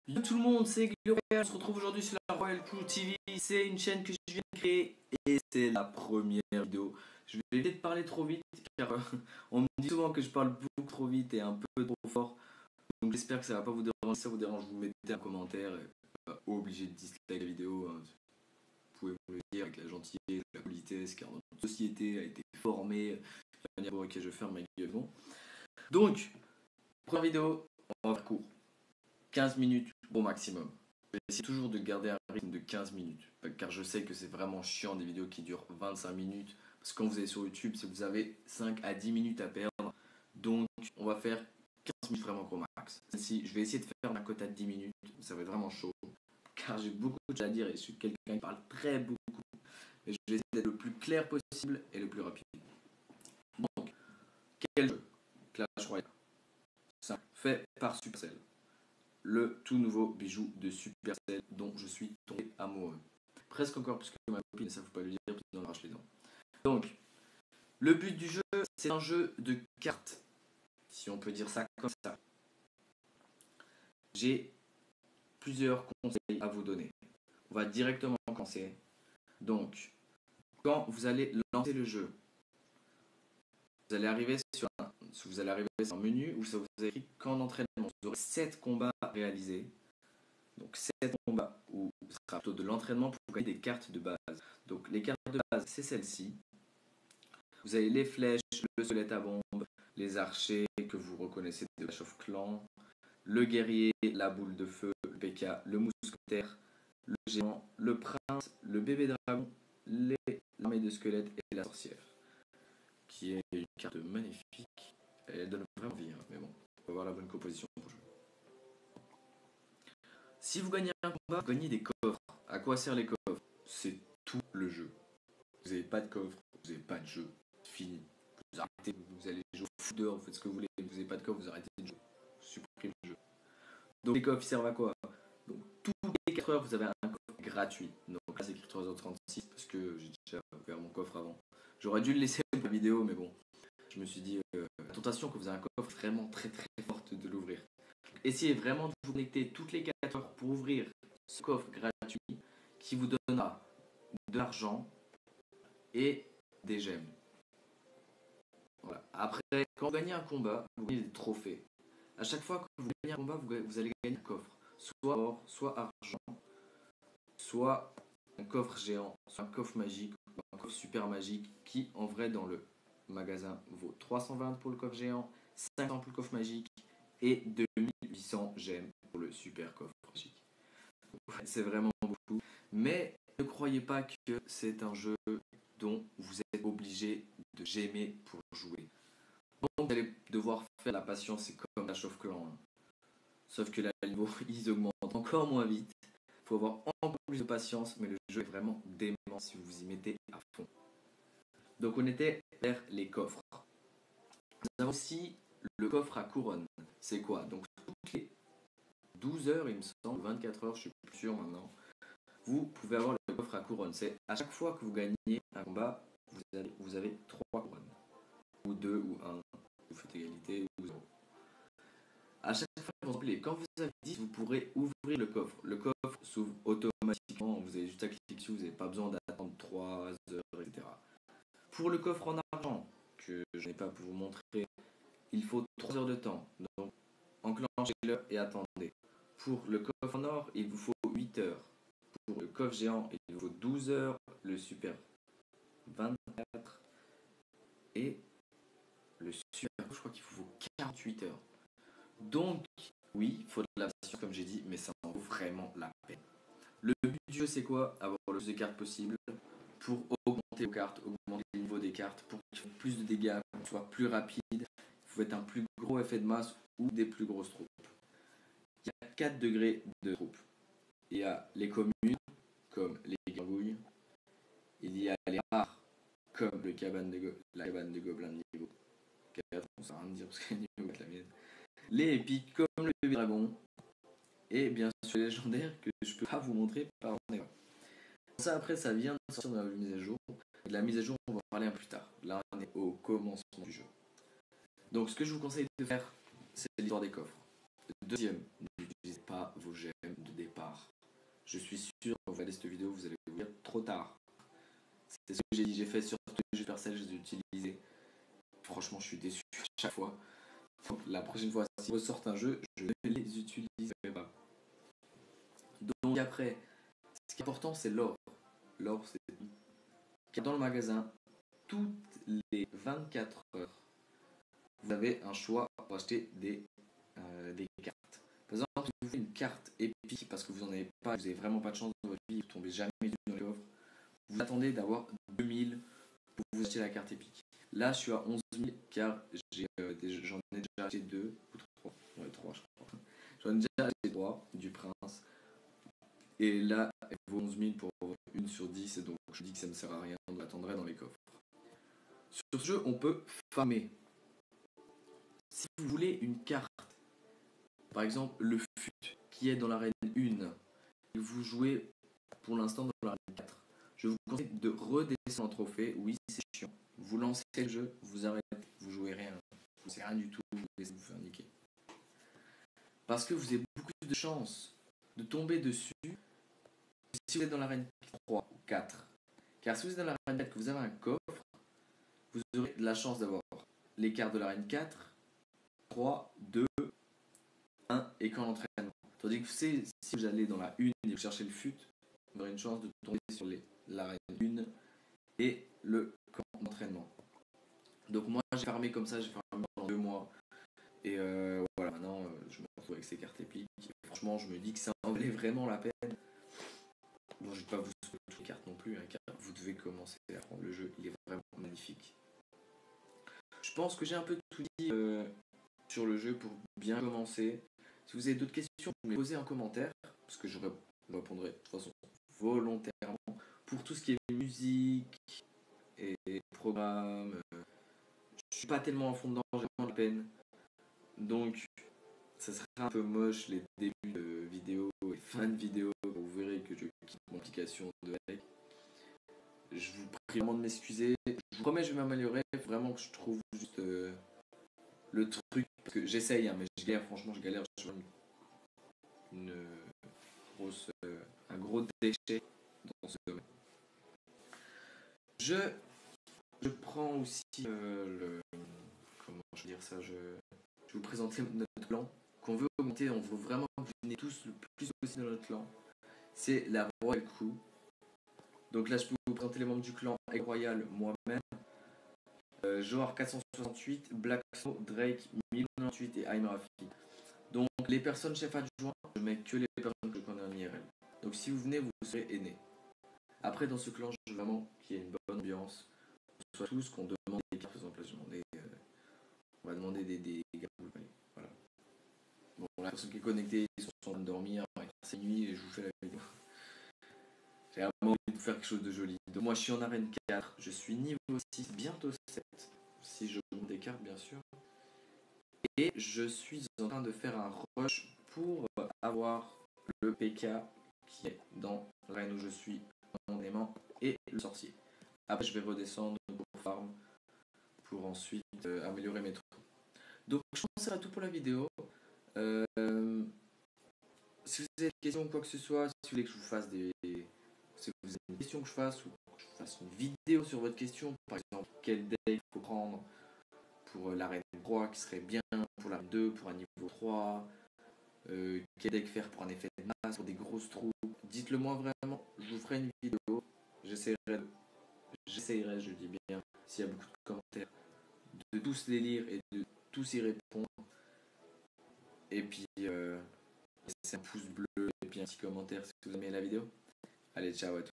Yo tout le monde, c'est Gloria, on se retrouve aujourd'hui sur la Royal Crew TV, c'est une chaîne que je viens de créer et c'est la première vidéo. Je vais éviter de parler trop vite car on me dit souvent que je parle beaucoup trop vite et un peu trop fort. Donc j'espère que ça va pas vous déranger, si ça vous dérange, vous mettez un commentaire et pas obligé de disliker la vidéo. Hein. Vous pouvez me le dire avec la gentillesse, la politesse car notre société a été formée de la manière pour laquelle je ferme ma gueule. Bon. Donc, première vidéo, on va faire court. 15 minutes au maximum. Je vais essayer toujours de garder un rythme de 15 minutes. Car je sais que c'est vraiment chiant des vidéos qui durent 25 minutes. Parce que quand vous allez sur YouTube, c'est que vous avez 5 à 10 minutes à perdre. Donc on va faire 15 minutes vraiment gros max. Je vais essayer de faire un quota de 10 minutes. Ça va être vraiment chaud. Car j'ai beaucoup de choses à dire et je suis quelqu'un qui parle très beaucoup. Mais je vais essayer d'être le plus clair possible et le plus rapide. Donc, quel jeu? Clash Royale. Ça fait par Supercell. Le tout nouveau bijou de Supercell dont je suis tombé amoureux. Presque encore plus que ma copine, ça faut pas lui dire, parce qu'on arrache les dents. Donc, le but du jeu, c'est un jeu de cartes, si on peut dire ça comme ça. J'ai plusieurs conseils à vous donner. On va directement commencer. Donc, quand vous allez lancer le jeu, vous allez arriver sur un menu où ça vous a écrit qu'en entraînement. Vous aurez 7 combats réalisés. Donc 7 combats où ce sera plutôt de l'entraînement pour gagner des cartes de base. Donc les cartes de base, c'est celle-ci. Vous avez les flèches, le squelette à bombe, les archers que vous reconnaissez de Clash of Clans, le guerrier, la boule de feu, le PK, le mousquetaire, le géant, le prince, le bébé dragon, l'armée de squelettes et la sorcière. Qui est une carte magnifique. Elle donne vraiment envie, hein, mais bon, on va voir la bonne composition pour le jeu. Si vous gagnez un combat, vous gagnez des coffres. À quoi servent les coffres? C'est tout le jeu. Vous n'avez pas de coffre, vous n'avez pas de jeu. Fini. Vous arrêtez, vous allez jouer au foot dehors, vous faites ce que vous voulez. Vous n'avez pas de coffre, vous arrêtez de jouer. Vous supprimez le jeu. Donc les coffres servent à quoi? Donc tous les 4 heures, vous avez un coffre gratuit. Donc là, c'est écrit 3h36 parce que j'ai déjà ouvert mon coffre avant. J'aurais dû le laisser pour la vidéo, mais bon. Je me suis dit, la tentation que vous avez un coffre vraiment très très forte de l'ouvrir. Essayez vraiment de vous connecter toutes les 4 heures pour ouvrir ce coffre gratuit qui vous donnera de l'argent et des gemmes. Voilà. Après, quand vous gagnez un combat, vous gagnez des trophées. À chaque fois que vous gagnez un combat, vous allez gagner un coffre. Soit or, soit argent, soit un coffre géant, soit un coffre magique, ou un coffre super magique qui, en vrai, dans le magasin, vaut 320 pour le coffre géant, 500 pour le coffre magique et 2800 gemmes pour le super coffre magique. C'est vraiment beaucoup. Mais ne croyez pas que c'est un jeu dont vous êtes obligé de gemmer pour jouer. Donc vous allez devoir faire la patience, c'est comme Clash of Clans. Hein. Sauf que là, les niveaux, ils augmentent encore moins vite. Il faut avoir encore plus de patience, mais le jeu est vraiment dément si vous vous y mettez à fond. Donc on était vers les coffres. Nous avons aussi le coffre à couronne. C'est quoi? Donc toutes les 12 heures, il me semble, 24 heures, je suis plus sûr maintenant, vous pouvez avoir le coffre à couronne. C'est à chaque fois que vous gagnez un combat, vous avez 3 couronnes. Ou 2 ou 1. Vous faites égalité ou 0. À chaque fois que vous remplis, quand vous avez 10, vous pourrez ouvrir le coffre. Le coffre s'ouvre automatiquement. Vous avez juste à cliquer dessus, vous n'avez pas besoin d'attendre 3 heures, etc. Pour le coffre en argent, que je n'ai pas pour vous montrer, il faut 3 heures de temps. Donc, enclenchez-le et attendez. Pour le coffre en or, il vous faut 8 heures. Pour le coffre géant, il vous faut 12 heures. Le super, 24. Et le super, je crois qu'il vous faut 48 heures. Donc, oui, il faut de la patience, comme j'ai dit, mais ça en vaut vraiment la peine. Le but du jeu, c'est quoi? Avoir le plus de cartes possible pour augmenter vos cartes, augmenter le niveau des cartes, pour qu'ils fassent plus de dégâts, pour que ce soit plus rapide. Il faut être un plus gros effet de masse ou des plus grosses troupes. Il y a 4 degrés de troupes. Il y a les communes, comme les gargouilles. Il y a les rares, comme la cabane de gobelins de niveau 4. On ne sait rien dire parce que niveau 4 la mienne. Les épiques, comme le bébé dragon. Et bien sûr les légendaires que je peux pas vous montrer par exemple. Ça après ça vient de sortir de la mise à jour. De la mise à jour on va en parler un peu plus tard. Là on est au commencement du jeu. Donc ce que je vous conseille de faire c'est l'histoire des coffres. Deuxième, n'utilisez pas vos gemmes tard. Je suis sûr, quand vous regardez cette vidéo, vous allez vous dire trop tard. C'est ce que j'ai dit, j'ai fait sur tous les jeux Supercell, je les ai utilisés. Franchement, je suis déçu à chaque fois. Donc, la prochaine fois, si vous sortez un jeu, je ne les utiliserai pas. Donc après, ce qui est important, c'est l'or. L'or, c'est tout. Car dans le magasin, toutes les 24 heures, vous avez un choix pour acheter des cartes. Par exemple, si vous voulez une carte épique parce que vous n'en avez pas, vous n'avez vraiment pas de chance dans votre vie, vous ne tombez jamais dans les coffres, vous attendez d'avoir 2000 pour vous acheter la carte épique. Là, je suis à 11 000 car j'en ai déjà acheté 2 ou 3. Ouais, 3 je crois. J'en ai déjà acheté 3 du prince. Et là, elle vaut 11 000 pour une sur 10. Et donc, je dis que ça ne sert à rien, on l'attendrait dans les coffres. Sur ce jeu, on peut farmer. Si vous voulez une carte, par exemple le FUT qui est dans l'arène 1, et vous jouez pour l'instant dans l'arène 4, je vous conseille de redescendre en trophée. Oui, c'est chiant. Vous lancez le jeu, vous arrêtez, vous jouez rien. Vous savez rien du tout, vous laissez vous faire niquer. Parce que vous avez beaucoup plus de chances de tomber dessus si vous êtes dans l'arène 3 ou 4. Car si vous êtes dans l'arène 4 que vous avez un coffre, vous aurez la chance d'avoir les cartes de l'arène 4, 3, 2, 1 et qu'en entraînement. Tandis que si vous allez dans la 1 et vous cherchez le FUT, vous aurez une chance de tomber sur l'arène 1 et le camp d'entraînement. Donc moi j'ai farmé comme ça, j'ai farmé pendant 2 mois. Et voilà, maintenant je me retrouve avec ces cartes épiques. Et franchement, je me dis que ça en valait vraiment la peine. Bon, je ne vais pas vous souhaiter toutes les cartes non plus, hein, car vous devez commencer à prendre le jeu, il est vraiment magnifique. Je pense que j'ai un peu tout dit sur le jeu pour bien commencer. Si vous avez d'autres questions, vous me les posez en commentaire, parce que je répondrai de toute façon volontairement. Pour tout ce qui est musique et programme, je suis pas tellement en fond dedans, j'ai vraiment la peine. Donc, ça sera un peu moche les débuts de vidéos et fins de vidéos. Vous verrez que je quitte mon application de avec. Je vous prie vraiment de m'excuser. Je vous promets, je vais m'améliorer. Il faut vraiment que je trouve juste le truc. Parce que j'essaye, hein, mais je galère, franchement, je galère. Je suis une grosse, un gros déchet dans ce domaine. Je prends aussi comment je veux dire ça, je vais vous présenter notre clan qu'on veut augmenter, on veut vraiment que vous venez tous le plus possible dans notre clan. C'est la Royal Crew. Donc là je peux vous présenter les membres du clan Egg Royal, moi-même, Johar 468, Black Snow, Drake 1098 et Aim Rafi. Donc les personnes chefs adjoints, je mets que les personnes que je connais en IRL. Donc si vous venez, vous serez aînés. Après dans ce clan, je veux vraiment qu'il y ait une bonne ambiance. Soit tous qu'on demande des cartes, par exemple, on va demander des gars. Voilà. Bon, la personne qui est connectée, ils sont en train de dormir, c'est nuit et je vous fais la vidéo. J'ai vraiment envie de vous faire quelque chose de joli. Donc moi je suis en arène 4, je suis niveau 6, bientôt 7, si je monte des cartes bien sûr. Et je suis en train de faire un rush pour avoir le PK qui est dans l'arène où je suis, mon aimant, et le sorcier. Après je vais redescendre pour farm pour ensuite améliorer mes trucs. Donc je pense que ça sera tout pour la vidéo. Si vous avez des questions ou quoi que ce soit, si vous voulez que je vous fasse si vous avez une question que je fasse ou que je fasse une vidéo sur votre question, par exemple quel deck il faut prendre pour l'arène 3 qui serait bien, pour l'arène 2 pour un niveau 3, quel deck faire pour un effet de masse, pour des grosses troupes, dites-le moi vraiment, je vous ferai une vidéo, j'essaierai, je dis bien, s'il y a beaucoup de commentaires, de tous les lire et de tous y répondre. Et puis laissez un pouce bleu et puis un petit commentaire si vous aimez la vidéo. Allez, ciao à tous.